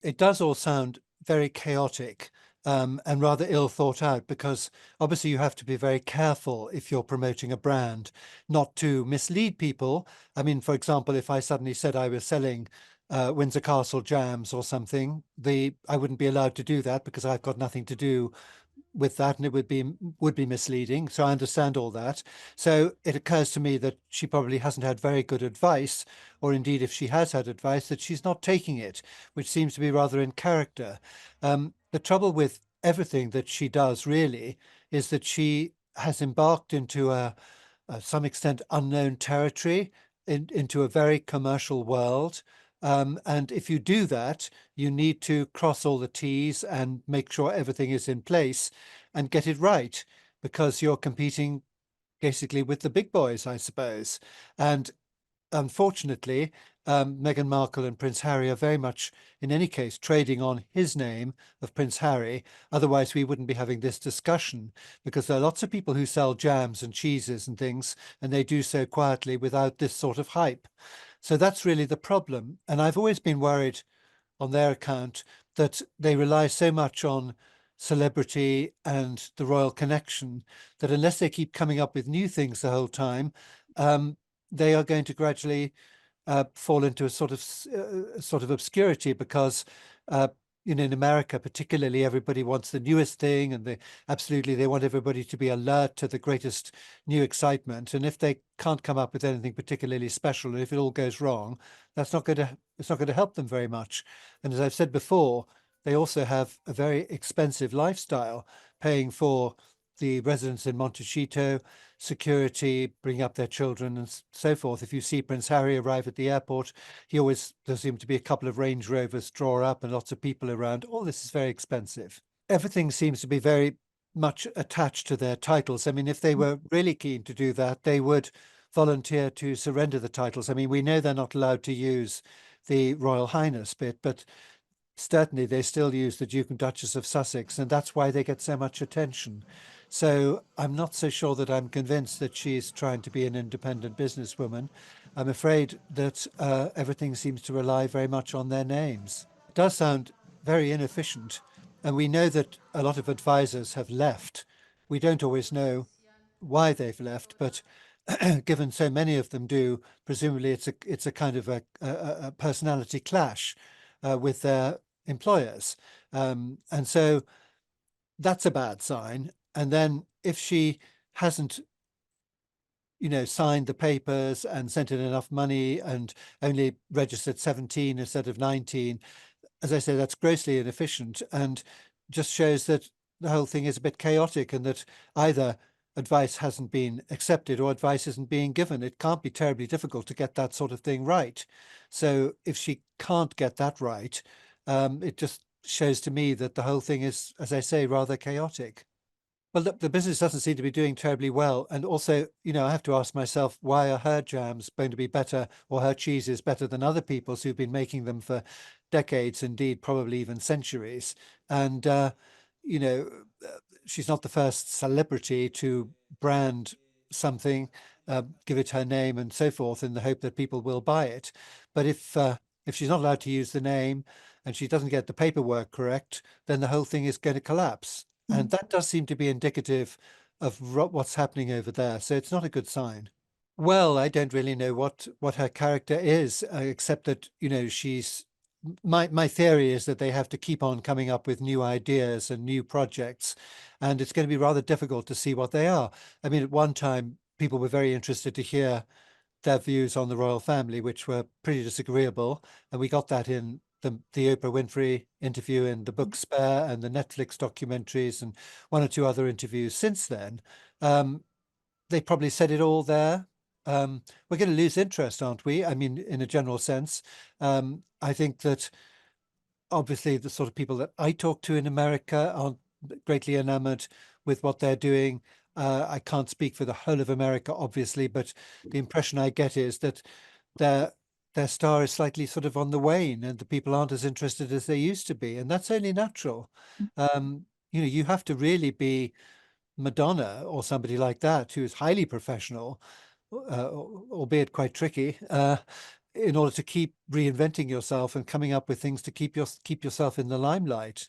it does all sound very chaotic, and rather ill thought out, because obviously you have to be very careful if you're promoting a brand not to mislead people. I mean, for example, if I suddenly said I was selling Windsor Castle jams or something, I wouldn't be allowed to do that because I've got nothing to do with that, and it would be misleading. So I understand all that. So it occurs to me that she probably hasn't had very good advice, or indeed, if she has had advice, that she's not taking it, which seems to be rather in character. The trouble with everything that she does really is that she has embarked into some extent unknown territory, into a very commercial world. And if you do that, you need to cross all the T's and make sure everything is in place and get it right, because you're competing basically with the big boys, I suppose. And unfortunately, Meghan Markle and Prince Harry are very much, in any case, trading on his name of Prince Harry. Otherwise, we wouldn't be having this discussion, because there are lots of people who sell jams and cheeses and things, and they do so quietly without this sort of hype. So that's really the problem. And I've always been worried on their account that they rely so much on celebrity and the royal connection that unless they keep coming up with new things the whole time, um, they are going to gradually fall into a sort of obscurity, because uh, in America particularly, everybody wants the newest thing, and they want everybody to be alert to the greatest new excitement. And if they can't come up with anything particularly special, and if it all goes wrong, it's not going to help them very much. And as I've said before, they also have a very expensive lifestyle, paying for the residence in Montecito, security, bring up their children, and so forth. If you see Prince Harry arrive at the airport, there seem to be a couple of Range Rovers draw up and lots of people around. All this is very expensive. Everything seems to be very much attached to their titles. I mean, if they were really keen to do that, they would volunteer to surrender the titles. I mean, we know they're not allowed to use the Royal Highness bit, but certainly they still use the Duke and Duchess of Sussex, and that's why they get so much attention. So I'm not so sure that I'm convinced that she's trying to be an independent businesswoman. I'm afraid that everything seems to rely very much on their names. It does sound very inefficient, and we know that a lot of advisors have left. We don't always know why they've left, but given so many of them do, presumably it's a kind of a personality clash with their employers. And so that's a bad sign. And then if she hasn't, signed the papers and sent in enough money and only registered 17 instead of 19, as I say, that's grossly inefficient, and just shows that the whole thing is a bit chaotic, and that either advice hasn't been accepted or advice isn't being given. It can't be terribly difficult to get that sort of thing right. So if she can't get that right, it just shows to me that the whole thing is, as I say, rather chaotic. Well, the business doesn't seem to be doing terribly well. And also, I have to ask myself, why are her jams going to be better, or her cheeses better than other people's who've been making them for decades, indeed, probably even centuries? And, you know, she's not the first celebrity to brand something, give it her name and so forth, in the hope that people will buy it. But if she's not allowed to use the name and she doesn't get the paperwork correct, then the whole thing is going to collapse. And that does seem to be indicative of what's happening over there. So it's not a good sign. Well, I don't really know what her character is, except that, she's my theory is that they have to keep on coming up with new ideas and new projects, and it's going to be rather difficult to see what they are. I mean, at one time, people were very interested to hear their views on the royal family, which were pretty disagreeable, and we got that in the Oprah Winfrey interview, and the book Spare, and the Netflix documentaries, and one or two other interviews since then. Um, they probably said it all there. We're going to lose interest, aren't we? I mean, in a general sense. I think that obviously the sort of people that I talk to in America aren't greatly enamored with what they're doing. I can't speak for the whole of America, obviously, but the impression I get is that their their star is slightly sort of on the wane, and the people aren't as interested as they used to be, and that's only natural. You have to really be Madonna or somebody like that, who is highly professional, albeit quite tricky, in order to keep reinventing yourself and coming up with things to keep yourself in the limelight.